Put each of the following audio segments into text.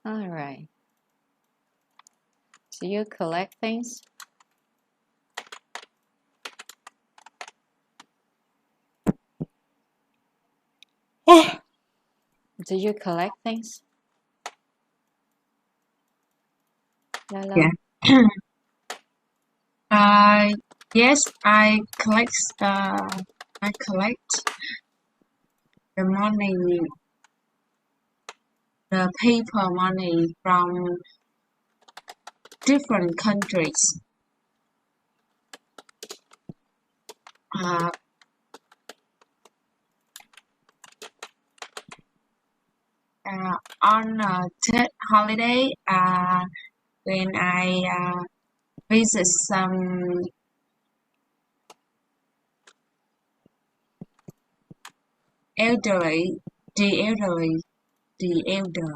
All right. Do you collect things? Do you collect things? Hello. Yeah. Yes, I collect the money, the paper money from different countries. On a Tet holiday, when I visit some elderly, the elder,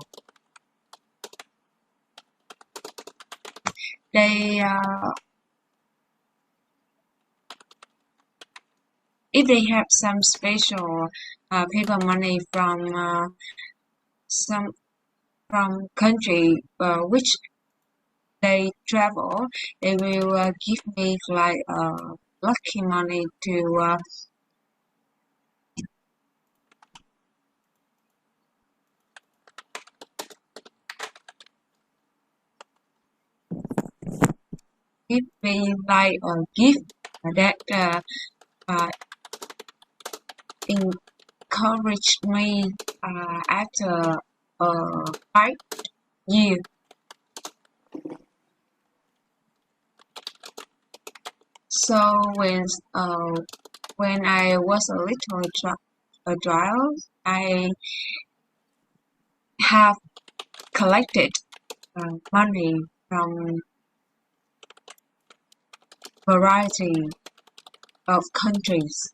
they if they have some special paper money from country which they travel, they will give me like lucky money to give me like a gift that encouraged me after 5 years. So when I was a little child, I have collected money from variety of countries.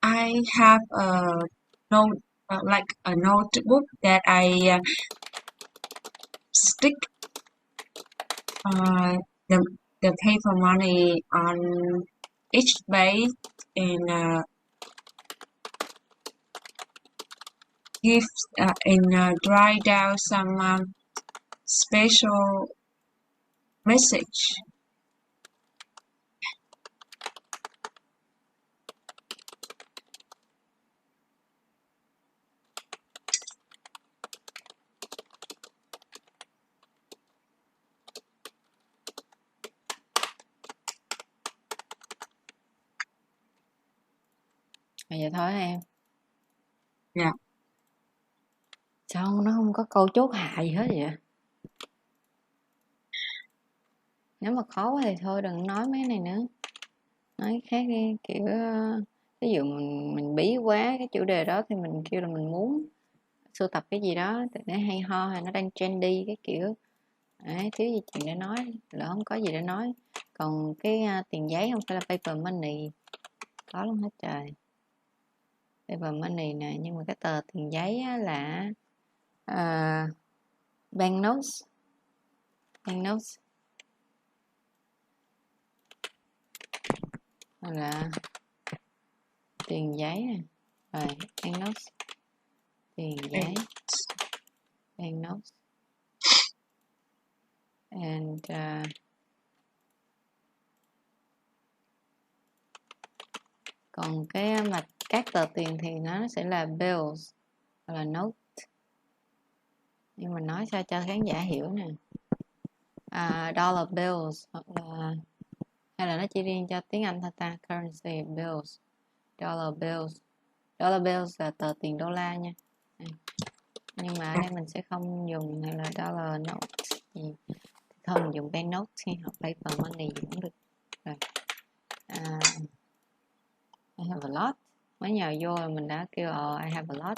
I have a note, like a notebook that I stick the paper money on each page and write down some special message. Vậy thôi em. Dạ. Sao nó không có câu chốt hạ gì hết vậy? Nếu mà khó quá thì thôi đừng nói mấy này nữa. Nói khác đi, kiểu ví dụ mình bí quá cái chủ đề đó thì mình kêu là mình muốn sưu tập cái gì đó để hay ho hay nó đang trendy cái kiểu. Đấy, thiếu gì chuyện để nói, lỡ không có gì để nói. Còn cái tiền giấy không phải là paper money, có luôn hết trời. Paper money nè, nhưng mà cái tờ tiền giấy á là banknotes. Banknotes là tiền giấy nè. Rồi, banknotes, tiền giấy, banknotes. And còn cái mà các tờ tiền thì nó sẽ là bills hoặc là note. Nhưng mà nói sao cho khán giả hiểu nè. Dollar bills hoặc là hay là nó chỉ riêng cho tiếng Anh thôi ta, currency bills, dollar bills. Dollar bills là tờ tiền đô la nha. Nhưng mà ở đây mình sẽ không dùng hay là dollar notes gì. Thôi mình dùng banknotes hoặc paper money gì cũng được. Rồi. I have a lot. Mới nhờ vô là mình đã kêu I have a lot.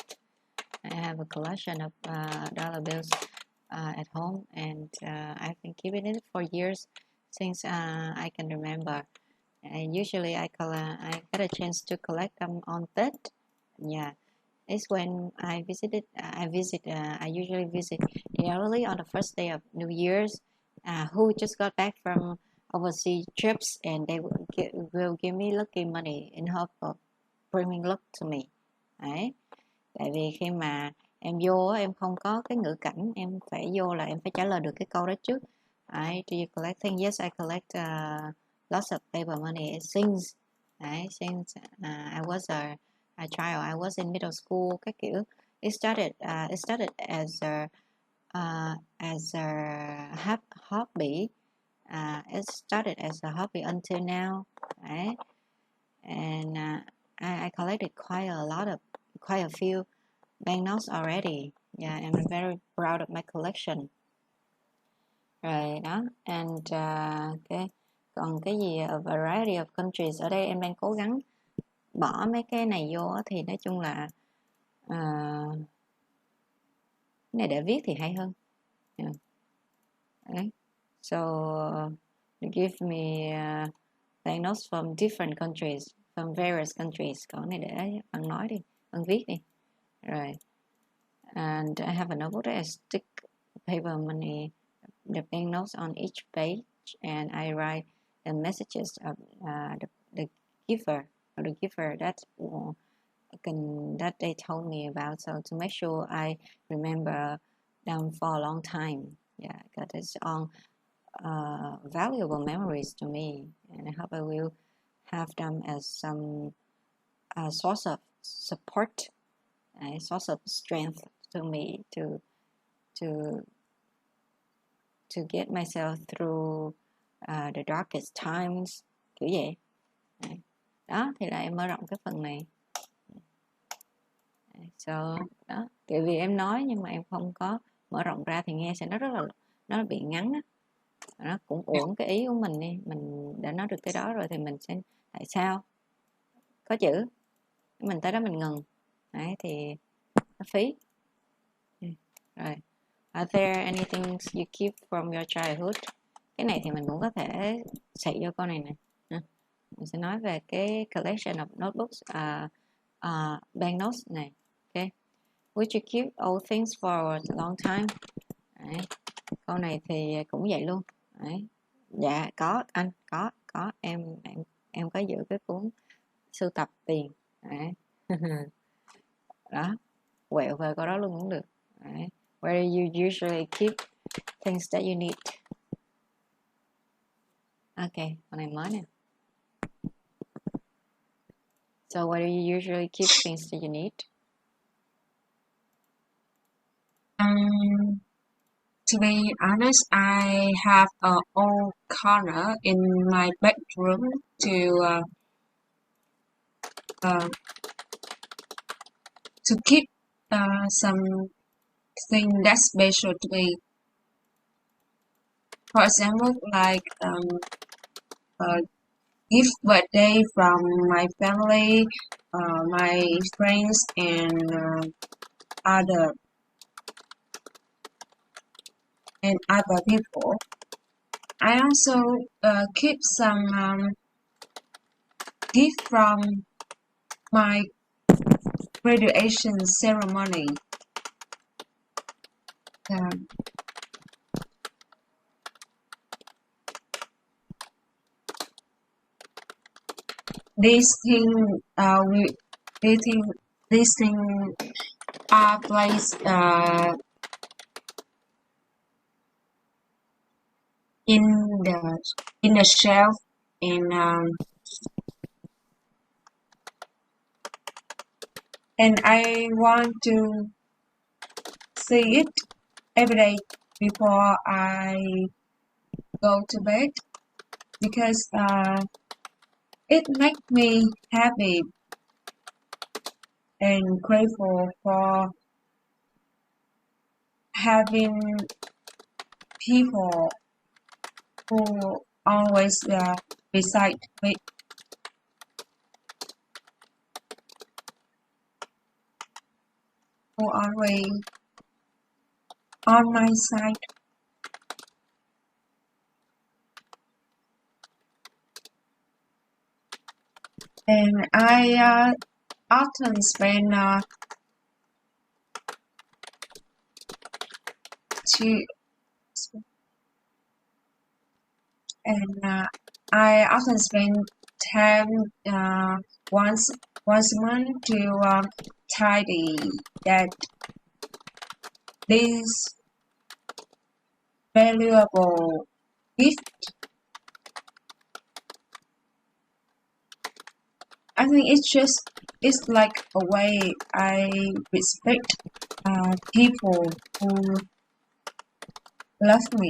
I have a collection of dollar bills at home and I've been keeping it for years since I can remember. And usually I get a chance to collect them on TOEIC. Yeah, it's when I usually visit the elderly on the first day of New Year's who just got back from overseas trips and they will give me lucky money in hope of bringing luck to me. Đấy. Tại vì khi mà em vô em không có cái ngữ cảnh, em phải vô là em phải trả lời được cái câu đó trước. Đấy. Do you collect things? Yes, I collect lots of paper money since since I was a child. I was in middle school. Các kiểu. It started as a hobby. It started as a hobby until now. Đấy. And I collected quite a few banknotes already. Yeah, and I'm very proud of my collection. Rồi đó, and còn cái gì a variety of countries, ở đây em đang cố gắng bỏ mấy cái này vô thì nói chung là cái này để viết thì hay hơn. Yeah. Okay. So they give me banknotes from different countries, from various countries. Còn này để bạn nói đi, bạn viết đi. Rồi. And I have a notebook that I stick paper money, the banknotes on each page, and I write the messages of the giver or the giver that they told me about, so to make sure I remember them for a long time. Yeah, because it's all valuable memories to me, and I hope I will have them as some source of support, a source of strength to me to get myself through the darkest times, kiểu vậy. Đó thì là em mở rộng cái phần này. So đó, tại vì em nói nhưng mà em không có mở rộng ra thì nghe sẽ nó bị ngắn á. Nó cũng uổng cái ý của mình đi, mình đã nói được cái đó rồi thì mình sẽ tại sao có chữ mình tới đó mình ngừng. Đấy thì nó phí. Rồi, are there anything you keep from your childhood? Cái này thì mình cũng có thể xạy vô câu này nè. Mình sẽ nói về cái collection of notebooks, banknotes này. Okay. Would you keep old things for a long time? Đấy. Câu này thì cũng vậy luôn. Đấy. Dạ có anh, có em có giữ cái cuốn sưu tập tiền. Đấy. Đó, quẹo về câu đó luôn cũng được. Đấy. Where do you usually keep things that you need? Ok, con này mới nè. So where do you usually keep things that you need? To be honest, I have an old corner in my bedroom to keep something that's special to me. For example, like gift birthday from my family, my friends, and other people. I also keep some gift from my graduation ceremony. These things are placed in the shelf, and I want to see it every day before I go to bed, because it makes me happy and grateful for having people who always beside me. Who always on my side. And I often spend and I often spend time once a month to tidy that this valuable gift. I think it's like a way I respect people who love me.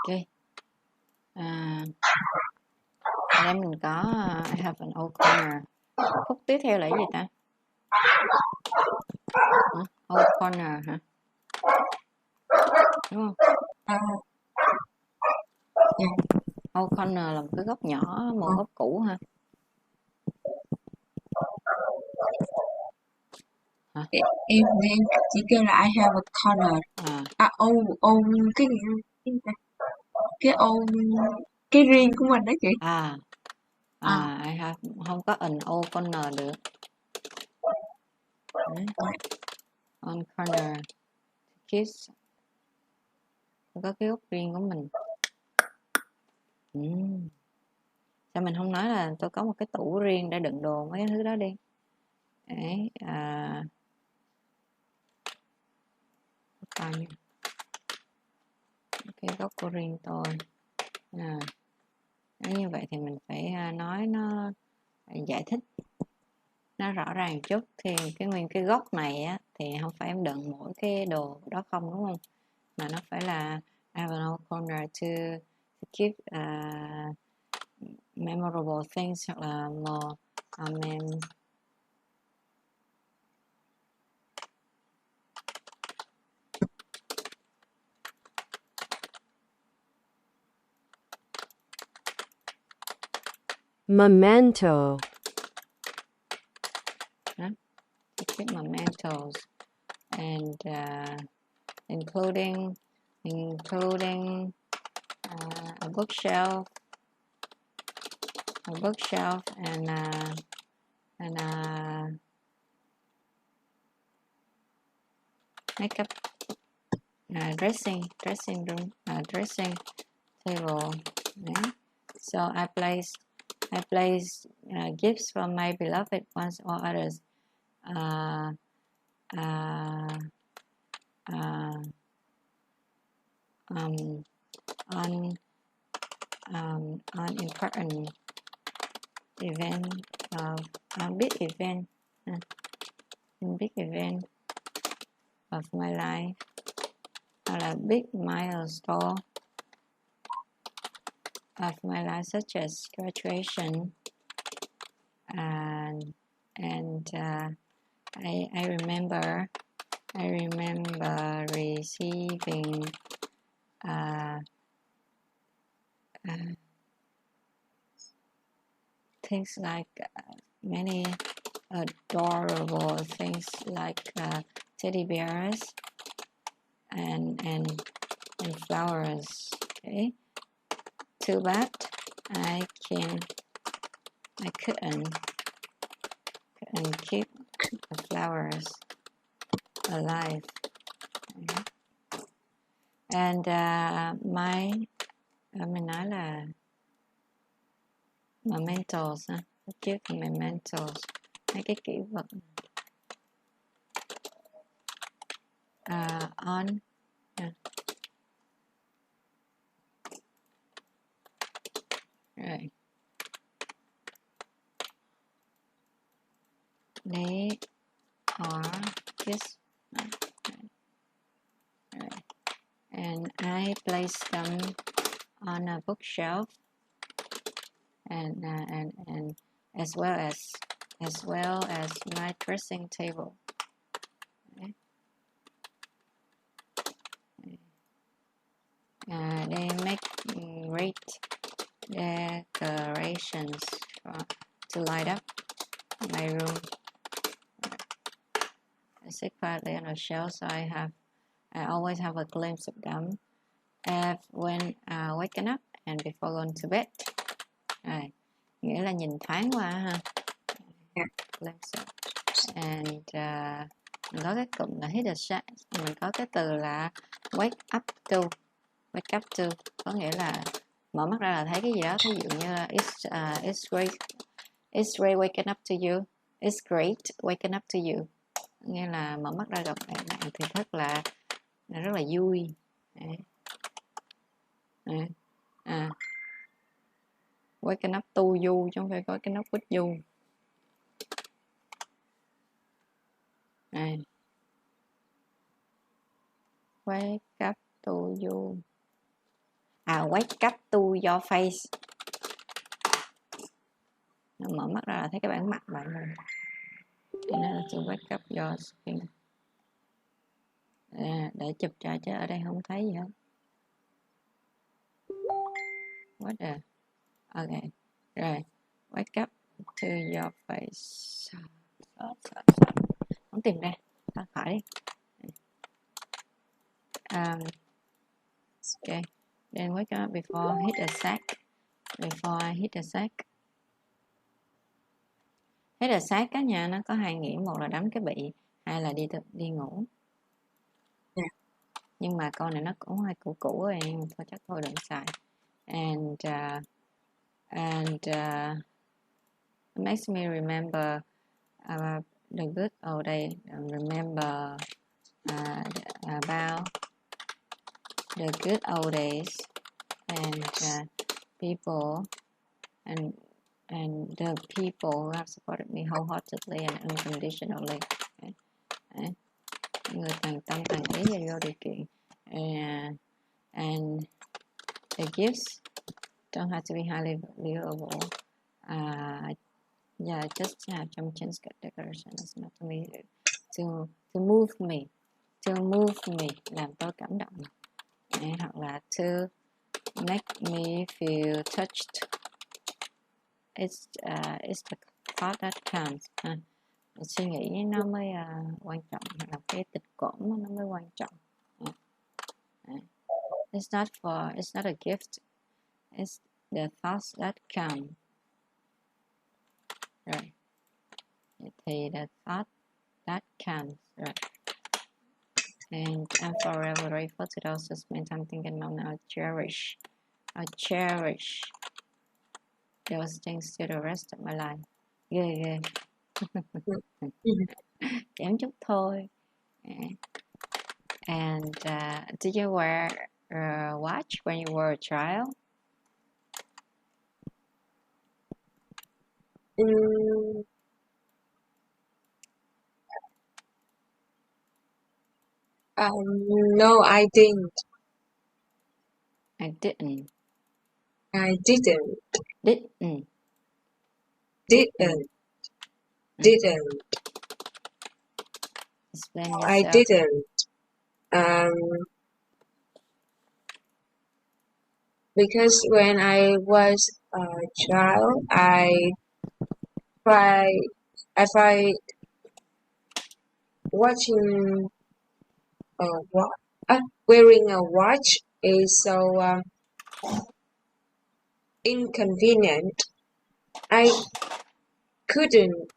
Ok. Ở đây mình có I have an old corner. Khúc tiếp theo là cái gì ta? Old corner hả? Đúng không? Old corner là một cái góc nhỏ, một góc cũ ha. Hả? Em chỉ kêu là I have a corner. Cái riêng của mình đó chị. I have, không có an old corner được. On corner kiss, có cái góc riêng của mình. Sao mình không nói là tôi có một cái tủ riêng để đựng đồ mấy cái thứ đó đi. Đấy, cái góc của riêng tôi. Nếu như vậy thì mình phải nói nó, giải thích nó rõ ràng chút. Thì nguyên cái góc này á, thì không phải em đựng mỗi cái đồ đó không, đúng không? Mà nó phải là I have an old corner to keep memorable things, hoặc là more memento. To keep mementos, and including a bookshelf, and makeup, dressing room, dressing table. Okay? So I place gifts for my beloved ones or others on important event of big event of my life, or a big milestone of my life, such as graduation, and I remember receiving things like many adorable things like teddy bears and flowers. Okay, too bad I couldn't keep the flowers alive. Okay. And mình nói là mementos ha, keep mementos, mấy cái kỷ vật. On Ha. Rồi. They are kids. Right. And I placed them on a bookshelf, and as well as my dressing table. Okay. They make great decorations to light up my room. I sit quietly on a shelf, so I always have a glimpse of them when waking up and before going to bed. Rồi, nghĩa là nhìn thoáng qua ha. Glimpse of. And mình có cái cụm là hit the shot, mình có cái từ là wake up to. Wake up to có nghĩa là mở mắt ra là thấy cái gì đó, ví dụ như là it's great waking up to you. It's great waking up to you. Nghĩa là mở mắt ra gặp bạn thì rất là vui. Đấy. Đấy. Waking up to you chứ không phải waking up with you. Đấy. Wake up to you. Wake up to your face. Nó mở mắt ra là thấy cái bản mặt bạn rồi. Nên là to wake up your skin. Để chụp ra chứ ở đây không thấy gì hết. What the? Okay. Rồi. Wake up to your face. Không tìm ra. Thoát khỏi đi. Okay. Then wake up before hit the sack. Before I hit the sack. Hit the sack á nhà, nó có hai nghĩa, một là đấm cái bị, hai là đi ngủ. Yeah. Nhưng mà câu này nó cũng hơi cũ rồi, nhưng mà thôi chắc thôi đừng xài. And it makes me remember the good old days. Remember about the good old days and people and the people who have supported me wholeheartedly and unconditionally. Okay. Người toàn tâm toàn ý và vô điều kiện. And the gifts don't have to be highly valuable. Just have some chance decoration. It's not to me to move me, làm tôi cảm động. Hoặc là to make me feel touched. It's the thought that counts. Suy nghĩ nó mới quan trọng, hoặc là cái tịch cổn nó mới quan trọng. It's not a gift. It's the thoughts that count. Right. Thì the thought that counts. Right. And I'm forever grateful to those who spend time thinking on I cherish those things to the rest of my life. Ghê. Chém chút thôi. And did you wear a watch when you were a child? No, I didn't. I didn't. Explain yourself. I didn't. Because when I was a child, I find watching wearing a watch is so inconvenient. I couldn't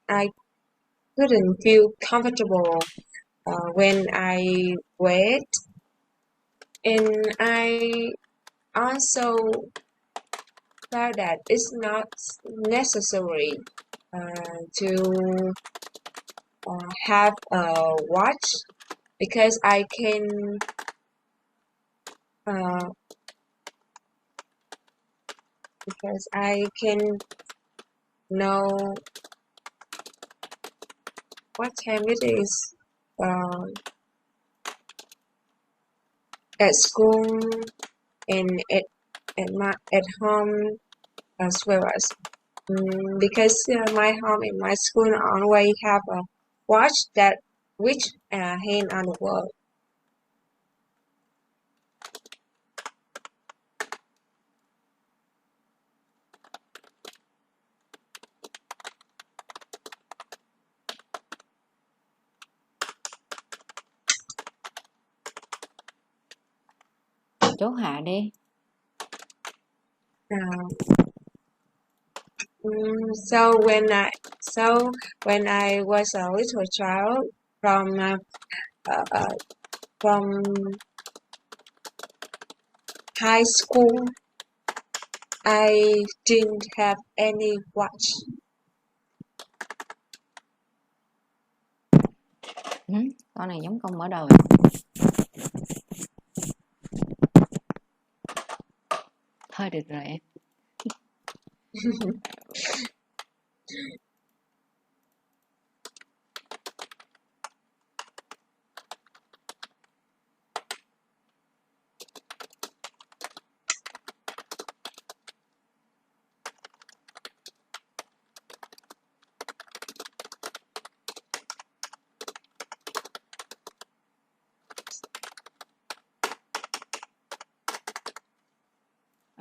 feel comfortable when I wear it, and I also felt that it's not necessary to have a watch, because I can uh, because I can know what time it is at school and at home as well as because my home and my school always have a watch that which hand on the wall. Chốt hạ đi. So when I was a little child from high school, I didn't have any watch. Con này giống con mở đầu. Thôi được rồi em.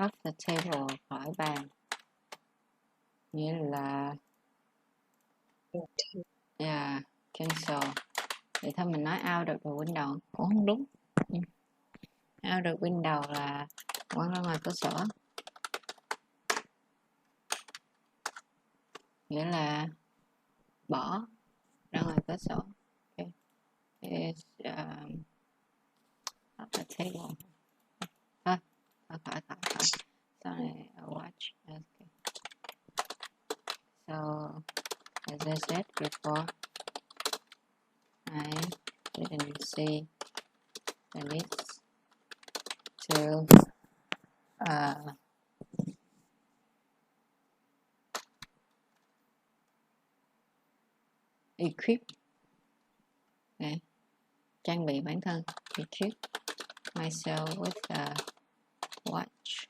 Off the table, khỏi bàn. Nghĩa là yeah, cancel. Vậy thôi mình nói out of the window. Cũng không đúng. Out of window là quăng ra ngoài cửa sổ. Nghĩa là bỏ ra ngoài cửa sổ. Okay. It's off the table. Khỏi. Sorry, a watch. Okay. So, as I said before, I didn't see the need to equip, trang bị bản thân, equip myself with a watch.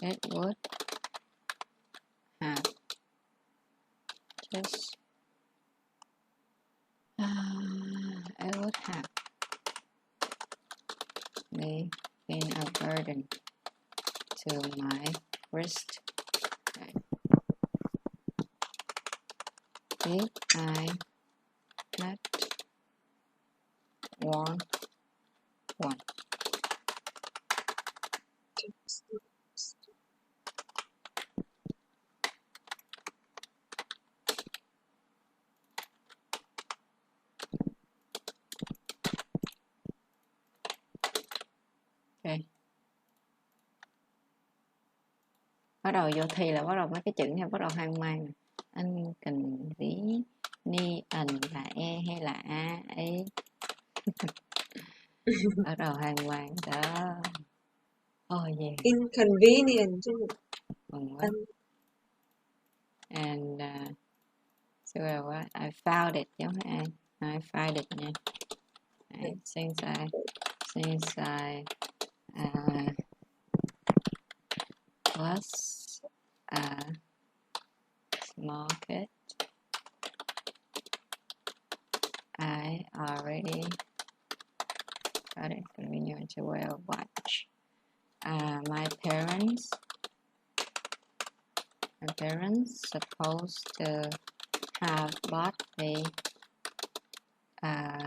It would have just it would have been a burden to my wrist. If I had worn one. Okay. Bắt đầu vô thi là bắt đầu mấy cái chữ này bắt đầu hoang mang. Anh Kinh, ví, ni, ẩn là e hay là a, ấy. Bắt đầu hoang mang đó. Oh yeah. Inconvenient chứ. And so what? I found it, giống như ai? I found it nha. Right. Since I was a small kid, I already got it convenient to wear a watch. My parents supposed to have bought me a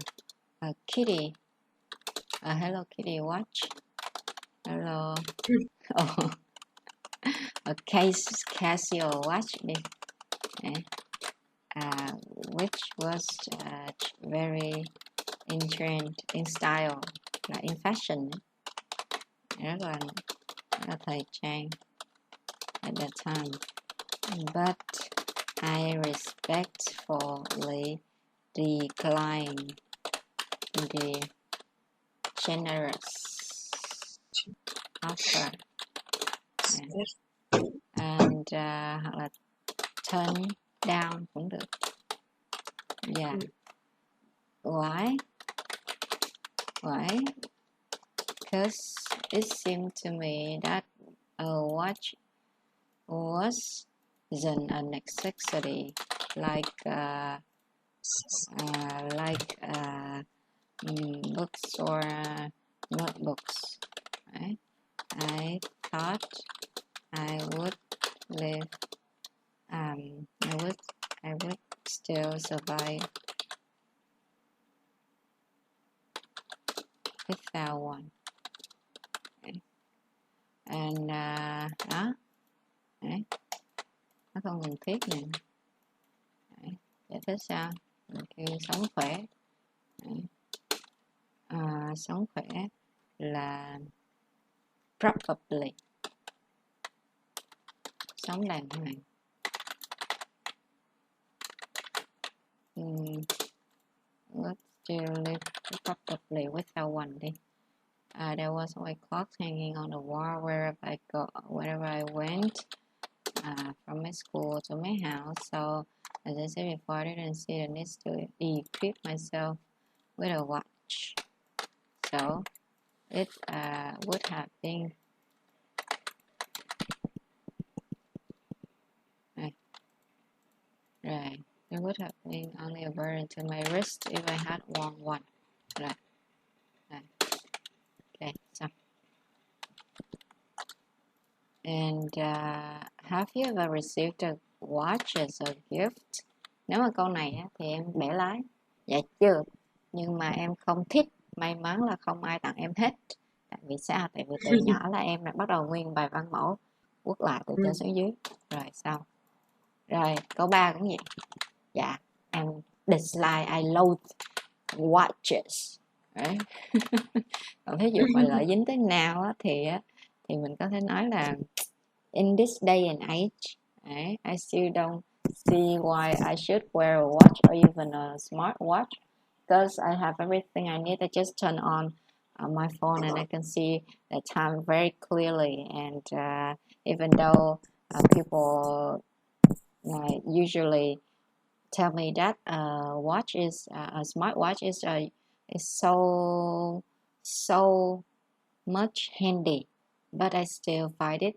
Hello Kitty watch. Hello. Oh. A Casio watch, which was very in trend, in style, là in fashion, rất là thời trang at that time. But I respectfully declined the generous offer. And hoặc là turn down cũng được. Yeah. Why? Because it seemed to me that a watch wasn't a necessity like books or notebooks. Right? I thought I would live. I would still survive without one. Okay. And đó. Đấy. Nó không cần thiết nè. Giải thích sao? Mình kêu sống khỏe. Sống khỏe là probably sống đàng hoàng. Let's still live probably without one đi. There was a white clock hanging on the wall wherever I went, from my school to my house. So, as I said before, I didn't see the need to equip myself with a watch. So, it would have been right. It would have been only a burden to my wrist if I had worn one. Right. Okay, so. And have you ever received a watch as a gift? Nếu mà câu này á, thì em bẻ lái. Dạ chưa. Nhưng mà em không thích. May mắn là không ai tặng em hết. Tại vì sao? Tại vì từ nhỏ là em đã bắt đầu nguyên bài văn mẫu quốc lại từ trên xuống dưới. Rồi xong. Rồi câu 3 cũng vậy. Dạ em dislike, I loathe watches. Right? Còn thí dụ mà lợi dính tới nào á, thì mình có thể nói là in this day and age, right, I still don't see why I should wear a watch or even a smart watch, because I have everything I need. I just turn on my phone and I can see the time very clearly. And even though people usually tell me that a smartwatch is so much handy, but I still find it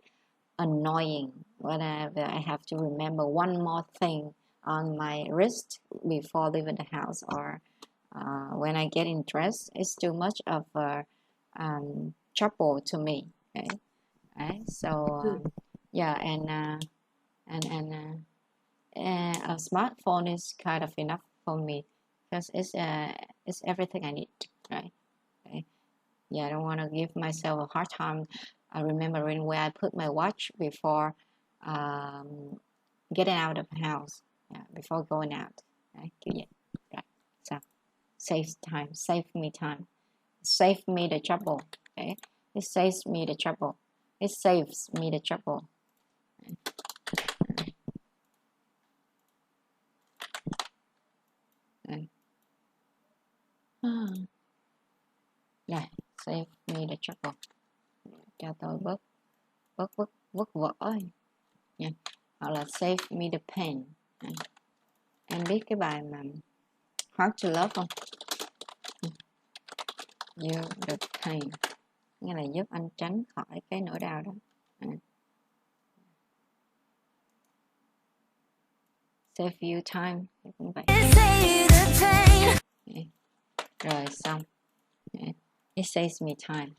annoying whenever I have to remember one more thing on my wrist before leaving the house, or when I get in dress. It's too much of a trouble to me. Okay? Right? So yeah, and a smartphone is kind of enough for me because it's everything I need, right? Okay. Yeah, I don't want to give myself a hard time remembering where I put my watch before getting out of the house, before going out. Right? Right. So save me time, save me the trouble. Okay, it saves me the trouble. It saves me the trouble. Này, save me the trouble. Cho tôi vất vả nha. Hoặc là save me the pain. Em biết cái bài mà Hard to Love không? You the pain, nghĩa là giúp anh tránh khỏi cái nỗi đau đó. Save you time cũng vậy. Rồi xong. It saves me time.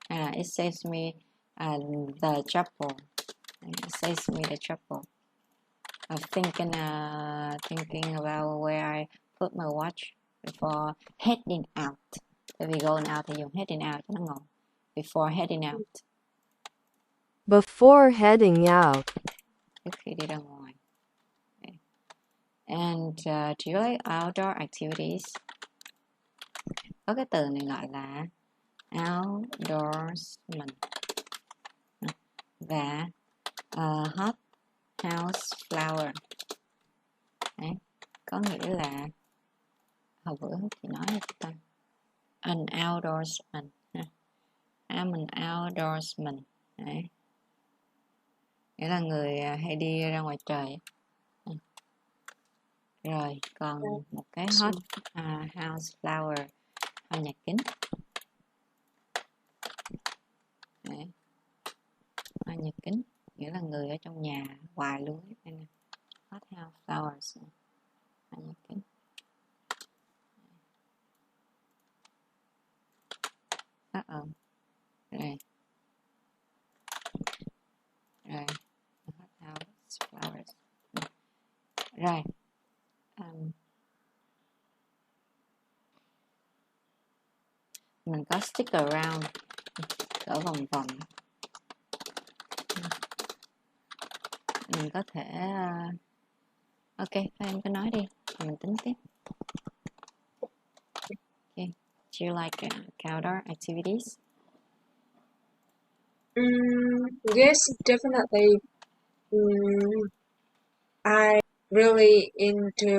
It saves me the trouble. It saves me the trouble of thinking about where I put my watch before heading out. Tại vì going out thì dùng heading out cho nó ngầu. Before heading out. Before heading out. Trước khi đi ra ngoài. Okay. And do you like outdoor activities? Có cái từ này gọi là outdoorsman và hot house flower. Đấy, có nghĩa là hồi bữa chị nói cho ta an outdoorsman, I'm an outdoorsman. Đấy. Nghĩa là người hay đi ra ngoài trời. Rồi, còn một cái hot house flower, hoa nhạc kính. Đấy. Hoa nhạc kính, nghĩa là người ở trong nhà hoài luôn. Đây nè. Hot house flowers, hoa nhạc kính. Rồi. Rồi. Hot house flowers. Rồi. Mình có stick around, cỡ vòng vòng. Mình có thể ok, em cứ nói đi, mình tính tiếp. Okay. Do you like outdoor activities? Yes, definitely. I'm really into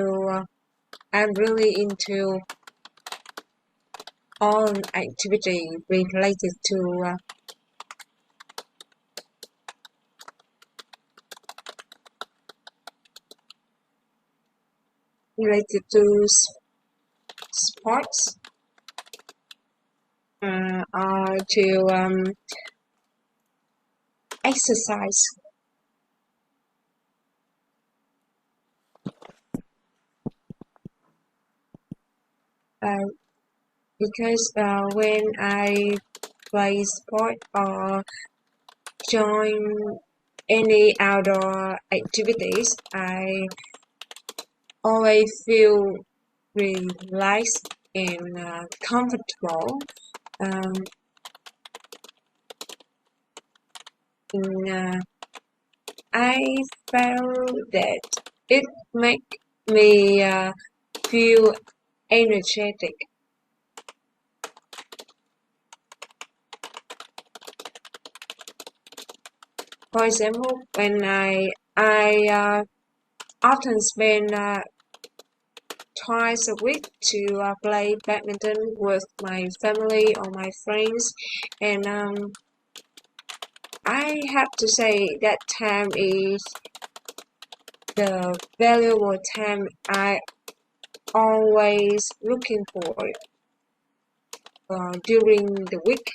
all activity related to sports, or to exercise. Because when I play sport or join any outdoor activities, I always feel relaxed and comfortable. I felt that it makes me feel energetic. For example, when I often spend twice a week to play badminton with my family or my friends, and I have to say that time is the valuable time I always looking for during the week.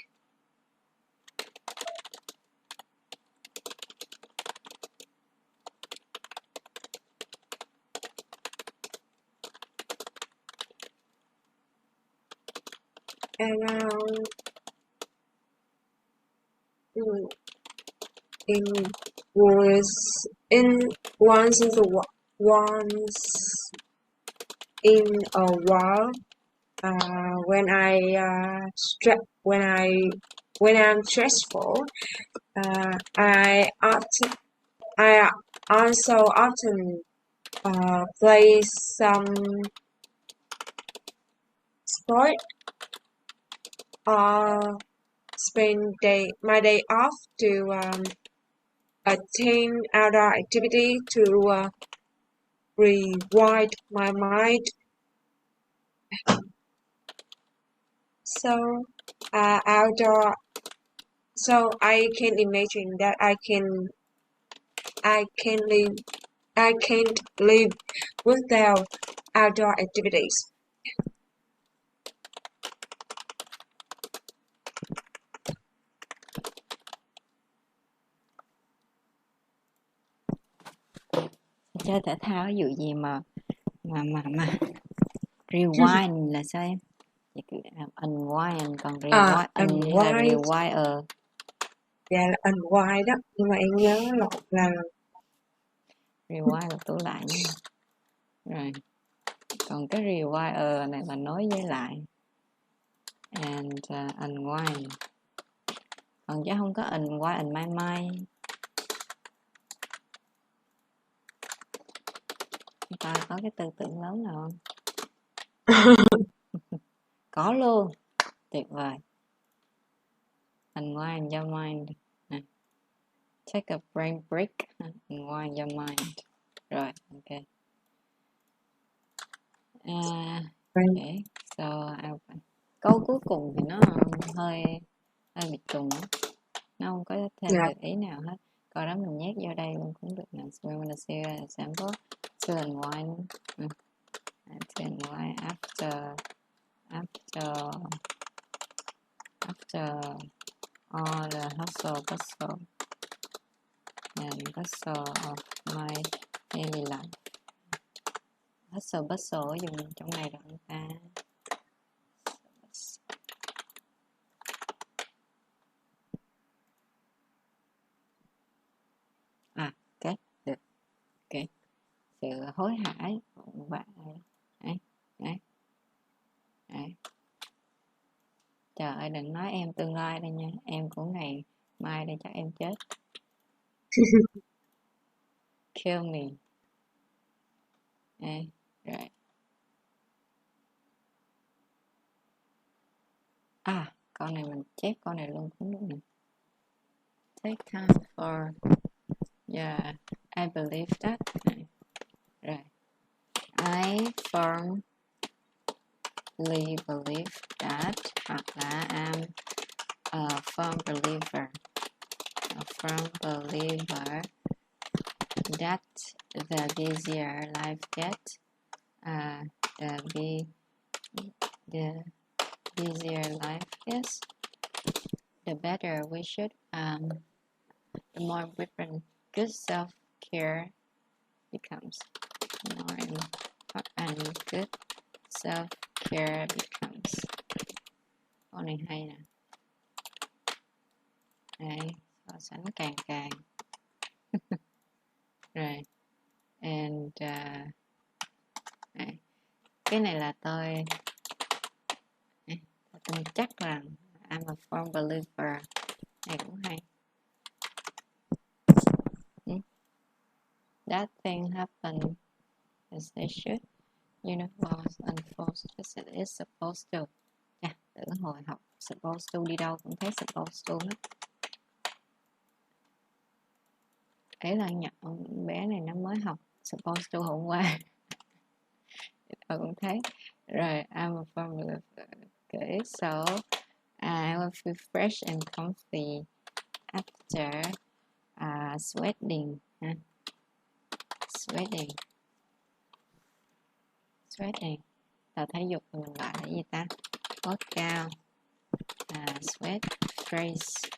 And once in a while, when I'm stressful, I also often play some sport or spend my day off to attend outdoor activity to rewind my mind. So So I can imagine that I can't live without outdoor activities. Chơi thể thao ví dụ gì mà rewind là sao em? Unwind, còn rewind là rewire. Dạ là unwind đó, nhưng mà em nhớ là rewind là tủ lạnh. Rồi. Còn cái rewire này là nối với lại. And unwind. Còn chứ không có unwind in my mind. Coi có cái tư tưởng lớn nào không? Có luôn. Tuyệt vời. Unwind your mind. Take a brain break. Unwind your mind. Rồi, ok. Okay. So, câu cuối cùng thì nó hơi hơi bị trùng á, nó không có thêm Dạ. được ý nào hết. Câu đó mình nhét vô đây luôn cũng được nè. So we're gonna see an example. 2 and 1. 2 and 1 after all the hustle bustle and bustle of my daily life. Hustle bustle dùng trong này được không ta? Ok, được. Ok, sự hối hả của bạn đấy, đấy. Trời ơi, đừng nói em tương lai đây nha, em của ngày mai đây chắc em chết. Kill me. Rồi. Câu này mình chép câu này luôn cũng được nè. Take time for, yeah, I believe that. Rồi. I firmly believe that, hoặc là I'm a firm believer. A firm believer that the busier life gets, the busier life is, the better we should, the more important good self-care becomes. And good self-care becomes. Câu này hay nè. Đây, so sánh càng. Rồi. And cái này là tôi chắc rằng I'm a firm believer. Này cũng hay. That thing happened as they should. Universe unfolds just as it's supposed to. Tưởng hồi học supposed to đi đâu cũng thấy supposed to hết. Ấy là bé này nó mới học supposed to hôm qua. Tôi cũng thấy. Rồi, I'm a firm believer. Okay, so I will feel fresh and comfy after sweating. Sweating. Tập thể dục thì mình gọi là gì ta? Workout. Sweat phrase.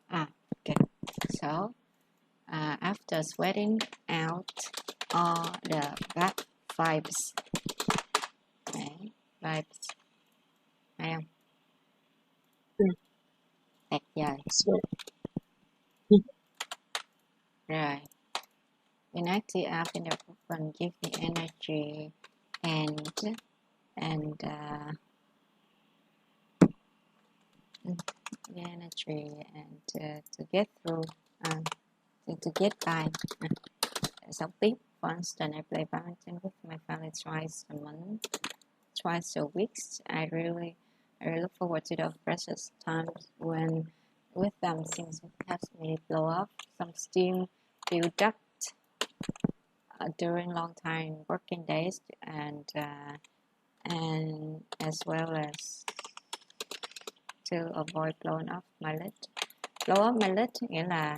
Okay. So after sweating out all the bad vibes. Đấy, vibes. Hay không? Đẹp trời. Rồi. When I see up in the open, give me energy and to get through, to get by. Sống tiếp. For instance, I play badminton with my family twice a week. I really look forward to those precious times when with them, since it helps me blow up some steam built up during long time working days, and as well as to avoid blowing up my lid. Blow up my lid nghĩa là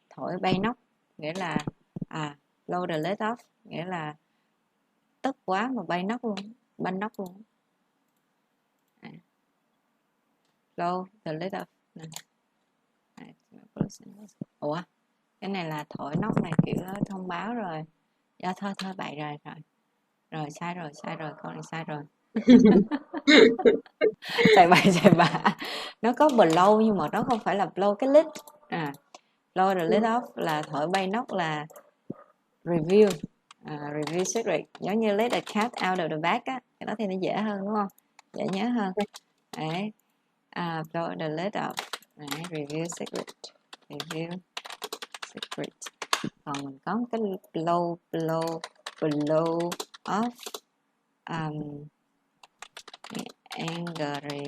thổi bay nóc, nghĩa là blow the lid off nghĩa là tức quá mà bay nóc luôn, banh nóc luôn. Blow the lid off. Ủa, cái này là thổi nóc này kiểu thông báo rồi. Thôi bậy rồi sai rồi, con này sai rồi. Chạy bạ. Nó có blow nhưng mà nó không phải là blow cái lid. Blow the lid off là thổi bay nóc là review secret, giống như let the cat out of the bag á, cái đó thì nó dễ hơn đúng không, dễ nhớ hơn. Đấy, blow the lid off. Đấy, review secret. Còn mình có cái blow off anger đi,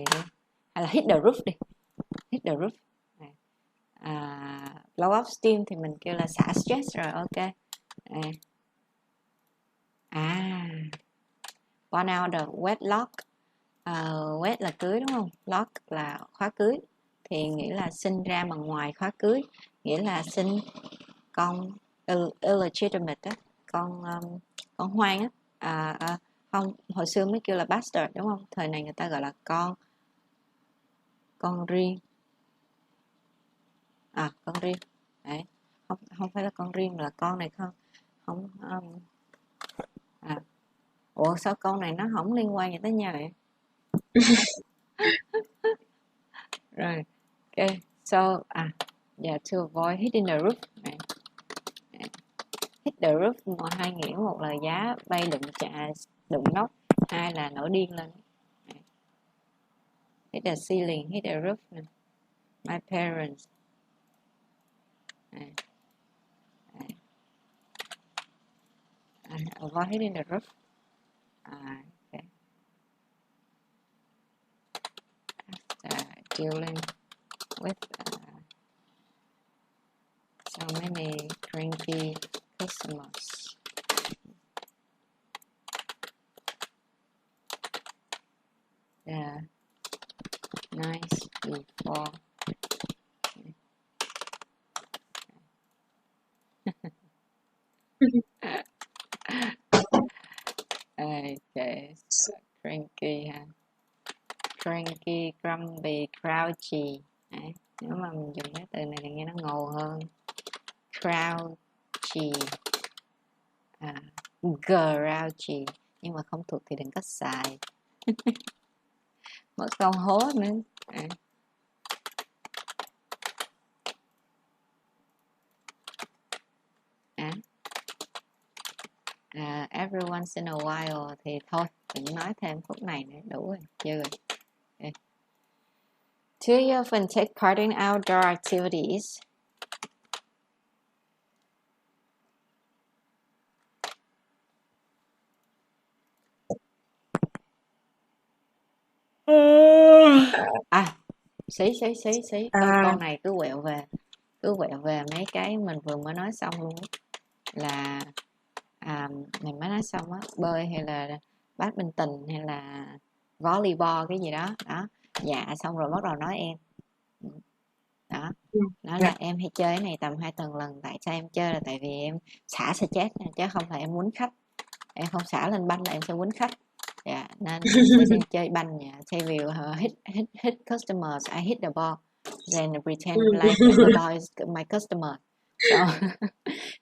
hay là hit the roof đi, blow off steam thì mình kêu là xả stress rồi. Ok. One order wedlock. Wed là cưới đúng không? Lock là khóa cưới. Thì nghĩa là sinh ra bằng ngoài khóa cưới. Nghĩa là sinh con illegitimate á, con hoang á. Không, hồi xưa mới kêu là bastard đúng không? Thời này người ta gọi là con riêng. Con riêng. Đấy. Không phải là con riêng mà là con này không. Ủa sao con này nó không liên quan gì tới nhau vậy? Rồi. Ok. So to avoid hitting the roof. Này. Hit the roof hai nghĩa, một là giá bay đụng nóc, hai là nổi điên lên. Hit the ceiling, hit the roof. My parents. Avoid hitting the roof. Okay. After dealing with so many cranky customers. The nights before. Okay, so cranky ha. Cranky, grumpy, grouchy. Đấy. Nếu mà mình dùng cái từ này thì nghe nó ngầu hơn. Grouchy, grouchy, nhưng mà không thuộc thì đừng có xài. Mất câu hố nữa. Every once in a while thì thôi, đừng nói thêm phút này nữa, đủ rồi, chưa rồi. Okay. Do you often take part in outdoor activities? Xí. Câu này cứ quẹo về mấy cái mình vừa mới nói xong luôn là mình mới nói xong á, bơi hay là badminton hay là volleyball cái gì đó. Dạ, xong rồi bắt đầu nói em đó, nói là em hay chơi cái này tầm 2 tuần lần. Tại sao em chơi là tại vì em xả stress nha, chứ không phải em quýnh khách. Em không xả lên banh là em sẽ quýnh khách. Nên em sẽ chơi banh nha. Thay vì hit customers, I hit the ball, then pretend like the ball is my customer. So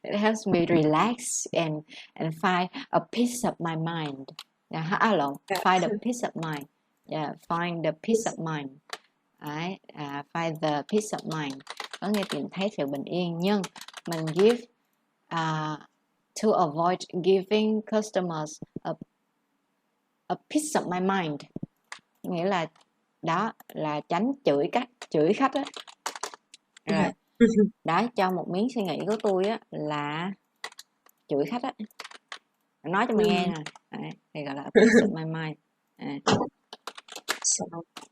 it helps me relax and find a peace of my mind. Find a peace of mind. Find the peace of mind. Find the peace of mind. Có nghĩa tìm thấy sự bình yên, nhưng mình give to avoid giving customers a peace of my mind, nghĩa là đó là tránh chửi khách á. Rồi đó, cho một miếng suy nghĩ của tôi á là chửi khách á, nói cho mình nghe nè. Thì gọi là a peace of my mind.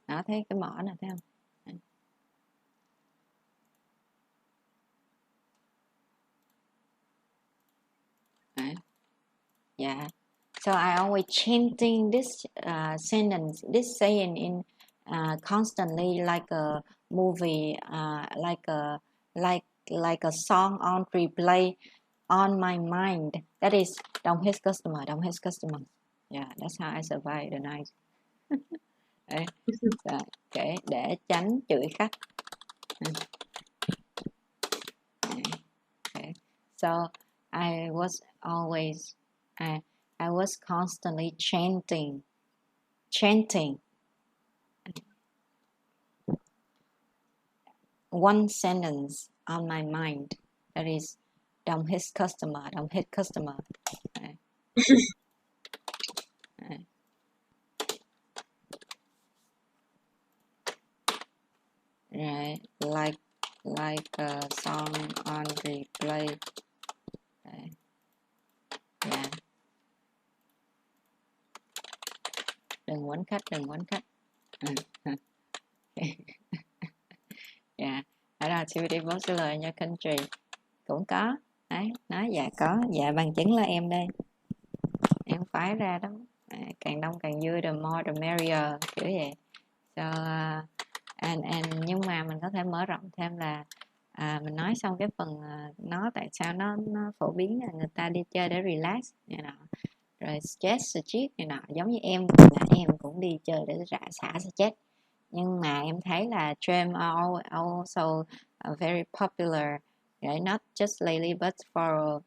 Đó, thấy cái mỏ này thấy không? Yeah. So I always chanting this sentence, this saying in constantly, like a movie, like a song on replay on my mind. That is, don't hit customer, don't hit customer. Yeah, that's how I survive the night. Đấy. Okay, để tránh chửi khách. Okay. So I was always I was constantly chanting one sentence on my mind, that is, don't hit customer. Right, like a song on replay. Yeah. Đừng quánh khách. Yeah. Ở đâu activity box trả lời nha country cũng có. Đấy, nói dạ có, dạ bằng chứng là em đây. phái ra đó. Càng đông càng vui, the more the merrier, kiểu vậy. So, nhưng mà mình có thể mở rộng thêm là mình nói xong cái phần nó tại sao nó phổ biến là người ta đi chơi để relax này nọ, rồi stress này nọ, giống như em cũng đi chơi để xả stress. Nhưng mà em thấy là gym are also very popular, right? Not just lately but for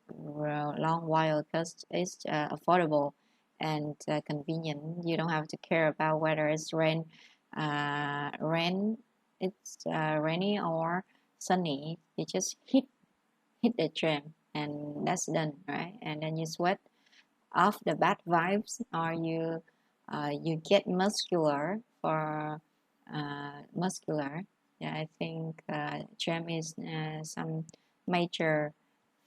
a long while because it's affordable and convenient. You don't have to care about whether it's rainy or sunny. You just hit the gym and that's done, right? And then you sweat off the bad vibes, or you get muscular for muscular. Yeah, I think gym is some major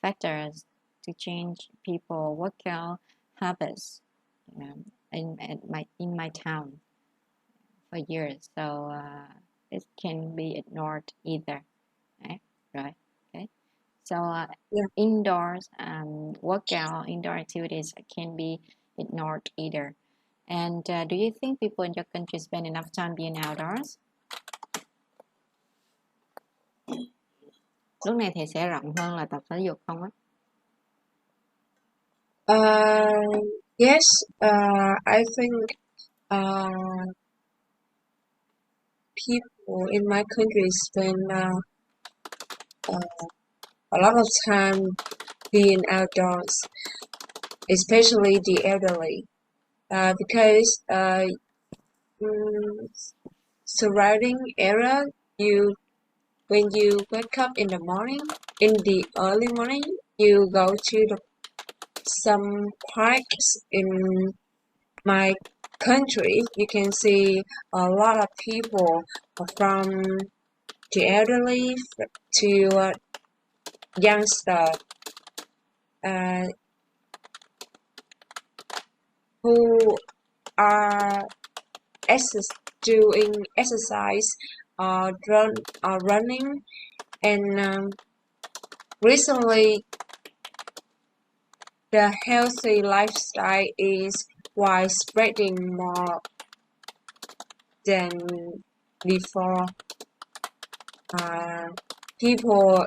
factors to change people workout habits, in my town for years. So it can be ignored either, right? Okay. So Yeah. indoors workout, indoor activities can be ignored either. And do you think people in your country spend enough time being outdoors? Lúc này thì sẽ rộng hơn là tập thể dục không á? Yes, I think people in my country spend a lot of time being outdoors, especially the elderly, because surrounding area, when you wake up in the morning, in the early morning, you go to some parks in my country. You can see a lot of people from the elderly to youngster who are doing exercise or running, and recently the healthy lifestyle is widespreading more than before. People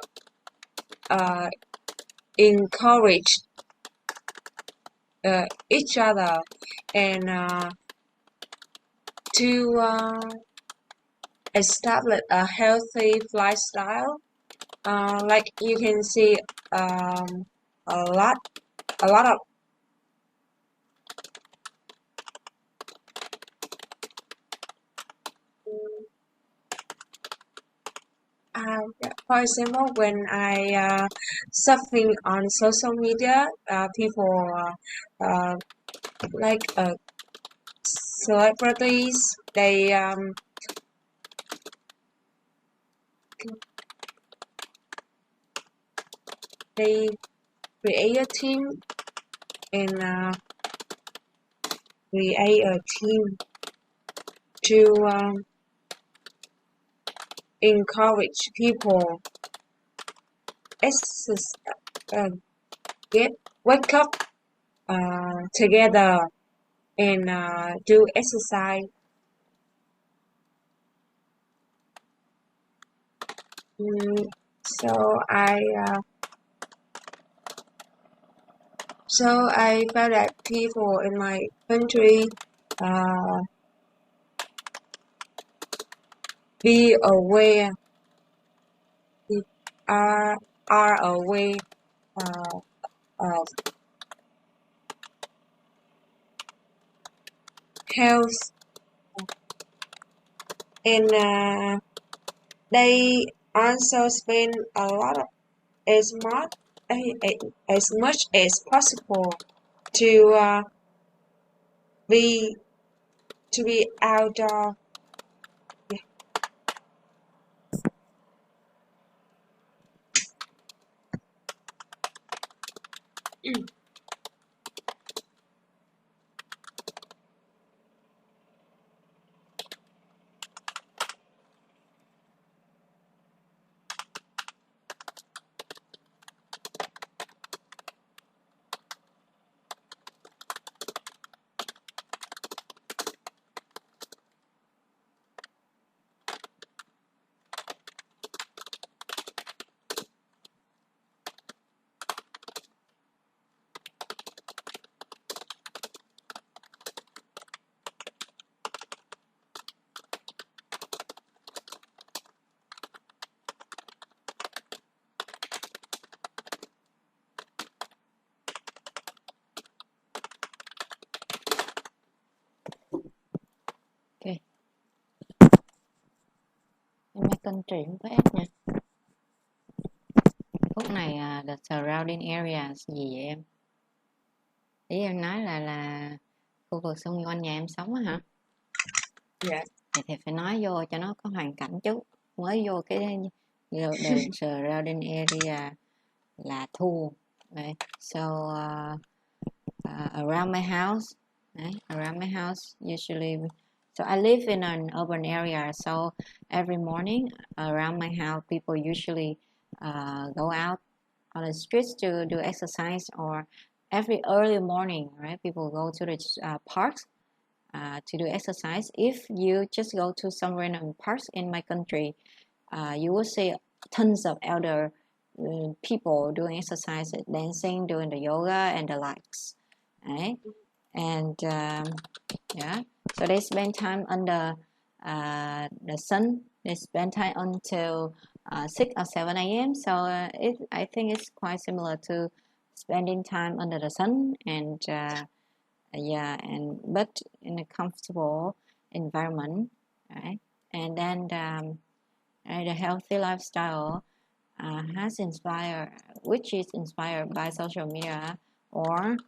encourage each other and to establish a healthy lifestyle. Like you can see a lot of for example, when I surfing on social media, people like celebrities, they create a team and create a team to encourage people wake up together and do exercise. So I felt that people in my country be aware, are aware of health, and they also spend a lot of as much as possible to be outdoor. my country không có S nha. Khúc này the surrounding areas gì vậy em? Ý em nói là khu vực xung quanh nhà em sống á hả? Dạ. Thì phải nói vô cho nó có hoàn cảnh chứ. Mới vô cái the surrounding area là thu. Right? So around my house, right? Around my house usually. So I live in an urban area, so every morning around my house, people usually go out on the streets to do exercise, or every early morning, right? People go to the parks to do exercise. If you just go to some random parks in my country, you will see tons of elder people doing exercise, dancing, doing the yoga and the likes, right? And yeah, so they spend time under the sun. They spend time until 6 or 7 a.m. So I think it's quite similar to spending time under the sun, and yeah, and but in a comfortable environment, right? And then the healthy lifestyle has inspired, which is inspired by social media or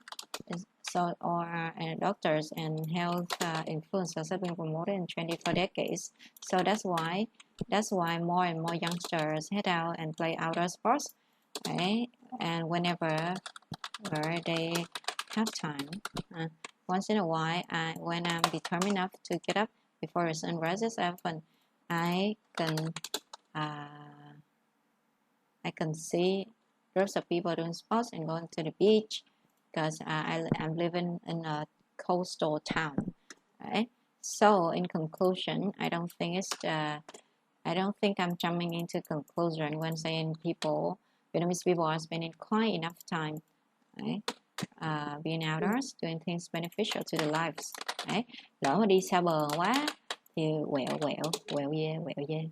doctors and health influencers have been promoted and trendy for decades. So that's why more and more youngsters head out and play outdoor sports, right? And whenever they have time, once in a while, when I'm determined enough to get up before the sun rises, I can see groups of people doing sports and going to the beach, because I'm living in a coastal town, right? So in conclusion, I don't think I'm jumping into conclusion when saying Vietnamese people are spending quite enough time, right? Being outdoors, doing things beneficial to their lives, right? Lỡ mà đi xa bờ quá thì quẹo về.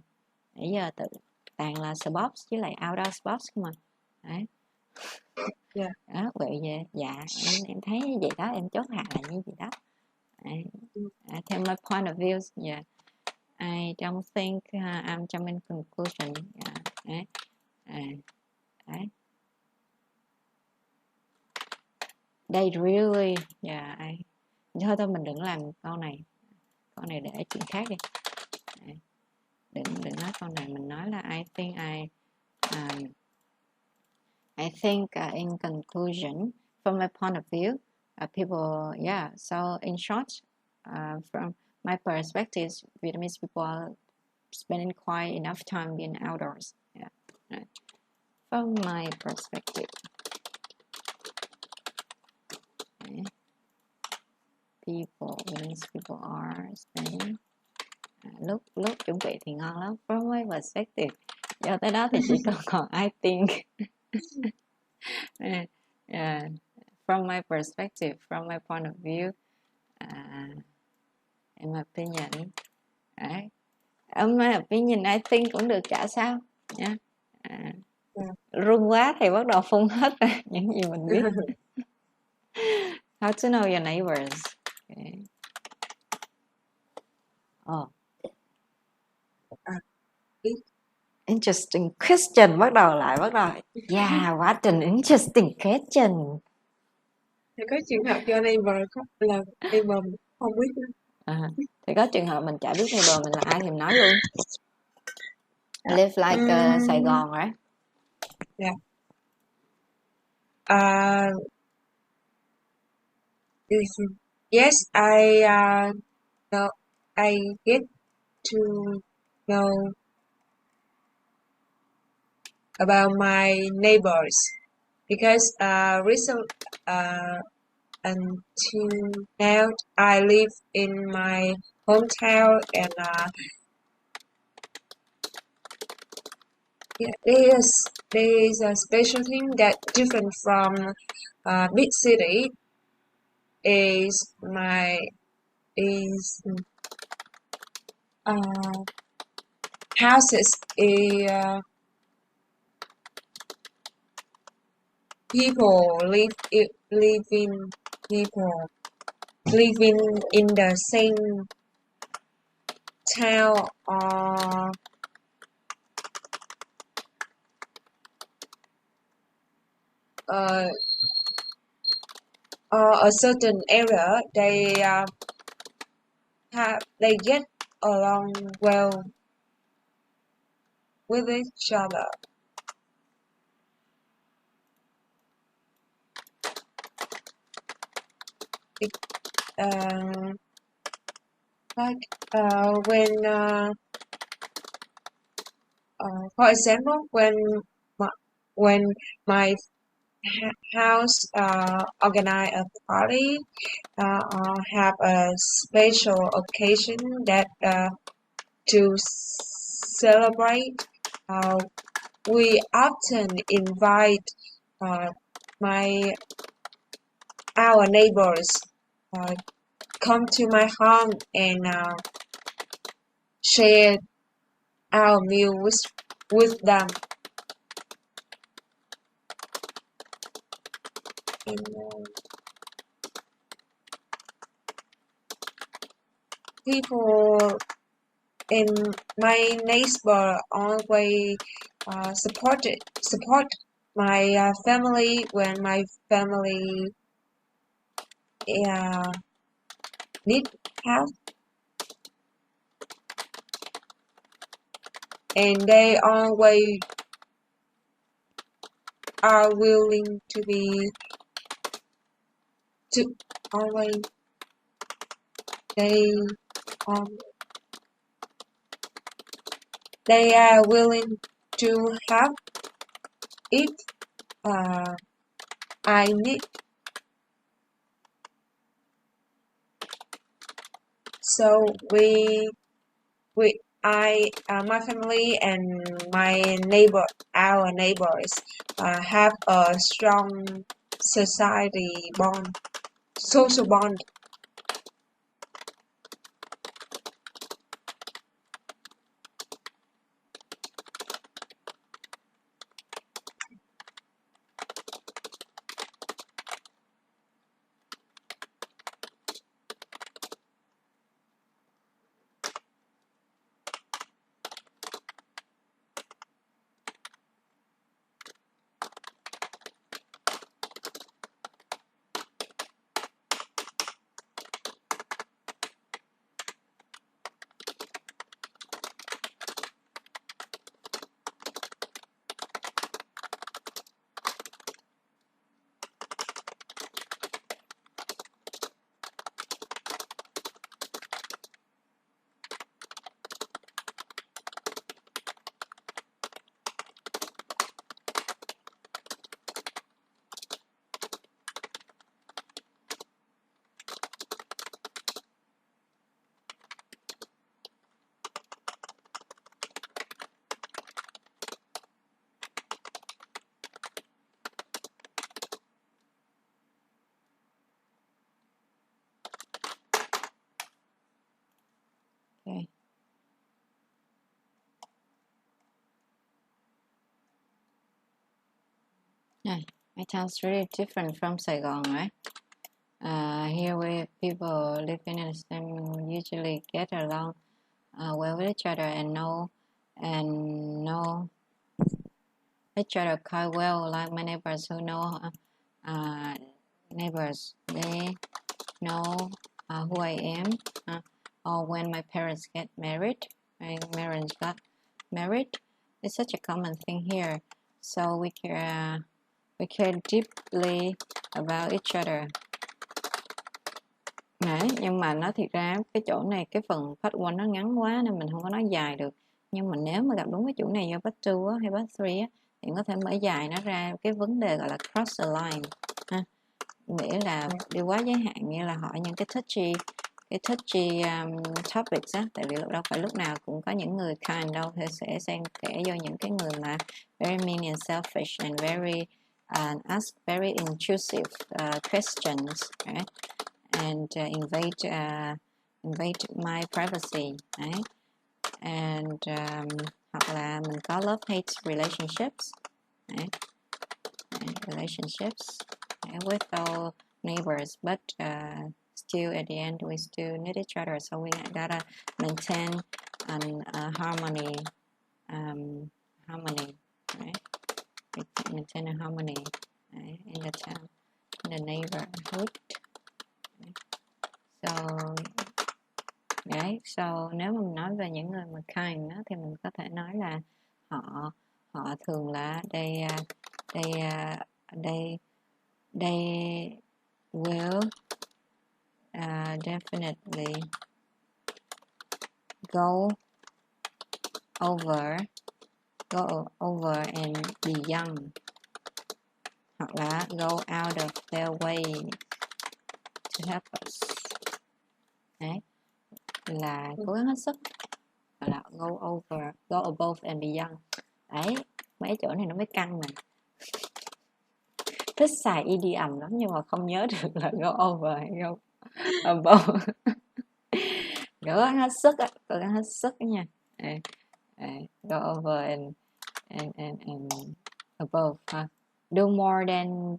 Nãy giờ toàn là sports với lại outdoor sports không à, đấy. Yeah. Đó, quẹo về. Dạ, em thấy vậy đó, em chốt hạ là như vậy đó. Theo my point of view, yeah, I don't think I'm jumping conclusion. Yeah. Đấy. They really, yeah, thôi mình đừng làm câu này để chuyện khác đi. Đừng nói câu này, mình nói là I think in conclusion, from my point of view, people, yeah, so in short, from my perspective, Vietnamese people are spending quite enough time being outdoors. Yeah, right. From my perspective, okay. Vietnamese people are spending lúc chuẩn bị thì ngon lắm. From my perspective, do tới đó thì chỉ còn I think. Yeah. From my perspective, from my point of view, in my opinion, right? In my opinion, I think cũng được, chả sao nha. Run quá thì bắt đầu phun hết ra những gì mình biết. How to know your neighbors. Okay. Interesting question, bắt đầu. Yeah, what an interesting question. Thì có trường hợp do neighbor là neighbor không biết nữa. Thì có trường hợp mình chả biết neighbor mình là ai thì mình nói luôn. Live like Sài Gòn, right? Yeah. Yes, I get to know about my neighbors because until now I live in my hometown, and there is a special thing that different from big city is houses people living in the same town or uh, a certain area, they get along well with each other. When for example, when my house organize a party or have a special occasion that to celebrate, we often invite our neighbors come to my home and share our meal with them. And, people in my neighbor always support my family when my family need help, and they always are willing to be to always they are willing to help if I need. So my family and our neighbors have a strong social bond. Okay. Yeah, it sounds really different from Saigon, right? Here where people living in the same usually get along well with each other and know each other quite well. Like my neighbors who know neighbors, they know who I am. Or when my parents get married, my parents got married. It's such a common thing here. So we care deeply about each other. Đấy, nhưng mà nó thiệt ra cái chỗ này cái phần part 1 nó ngắn quá nên mình không có nói dài được. Nhưng mà nếu mà gặp đúng cái chủ này do part 2 á, hay part 3 á, thì có thể mở dài nó ra cái vấn đề gọi là cross the line ha. Nghĩa là đi quá giới hạn, như là hỏi những cái touchy topics á, tại vì đâu phải lúc nào cũng có những người kind đâu, thì sẽ xen kẽ vô những cái người mà very mean and selfish and ask very intrusive questions, right? And invade my privacy, right? And hoặc là mình có love hate relationships, right? Relationships with our neighbors, but still at the end we still need each other, so we gotta maintain harmony, right? Maintain a harmony, Đấy, in the town, in the neighborhood. Đấy. So nếu mà mình nói về những người mà kind đó, thì mình có thể nói là họ thường là they will definitely go over and beyond, hoặc là go out of their way to help us. Đấy, là cố gắng hết sức, gọi là go above and beyond. Đấy, mấy chỗ này nó mới căng mình. Thích xài idiom lắm nhưng mà không nhớ được là go over hay go above. Cố gắng hết sức á, cố gắng hết sức đó nha. Go over and above. Do more than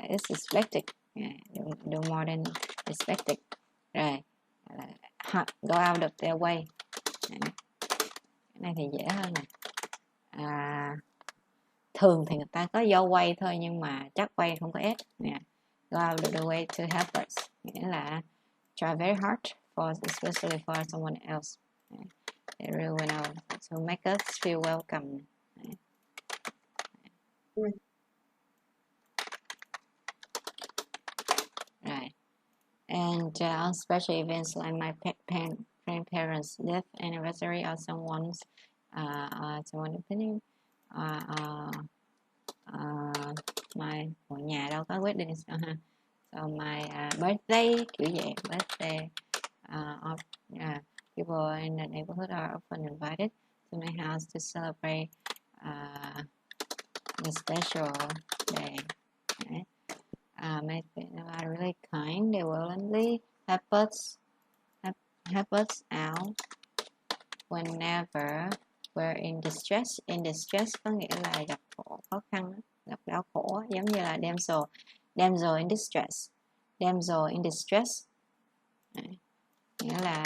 is expected. Do more than expected. Rồi, go out of their way. Cái này thì dễ hơn nè. Thường thì người ta có do way thôi, nhưng mà chắc way không có s. Go out of the way to help us, nghĩa là try very hard especially for someone else. They really went out to make us feel welcome. Right. And on special events like my grandparents' death anniversary or someone's opinion, my ở nhà đâu có wedding sao ha. So my birthday, kiểu vậy, birthday of people in the neighborhood are often invited to my house to celebrate the special day. Okay. Make it really kind. They willingly help us out whenever we're in distress. In distress có nghĩa là gặp khổ, khó khăn, gặp đau khổ, giống như là damsel in distress. Damsel in distress. Đấy. Nghĩa là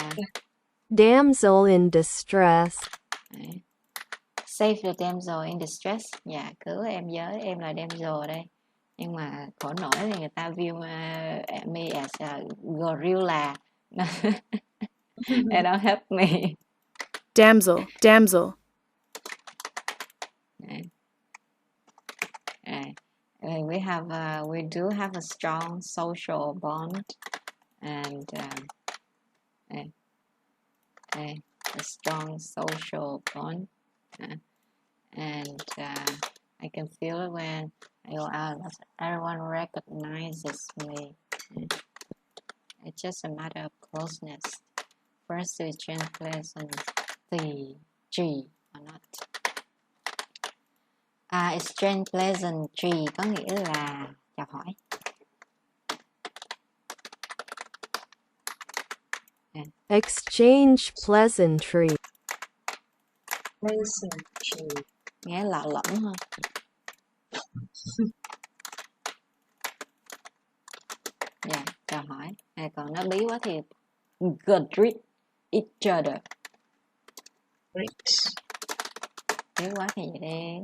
damsel in distress. Đấy. Save the damsel in distress. Dạ, cứu em với, em là damsel đây. Nhưng mà khổ nổi thì người ta view me as a gorilla. They don't help me. Damsel. We do have a strong social bond, and a strong social bond, and I can feel it when I go out. Everyone recognizes me. It's just a matter of closeness. First, to change pleasant G or not. Exchange pleasantry có nghĩa là chào hỏi. Exchange pleasantry. Nghe lạ lẫm ha. Dạ, chào hỏi. Còn nó bí quá thì greet each other. Bí quá thì vậy đi.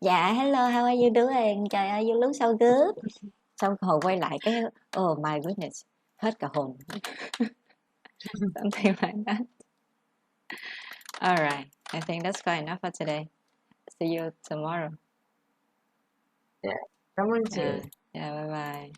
Dạ, hello, how are you doing? Trời ơi, you look so good. Xong hồi quay lại cái oh my goodness, hết cả hồn. Something like that. Alright, I think that's quite enough for today. See you tomorrow. Dạ, cảm ơn chị. Yeah, bye bye.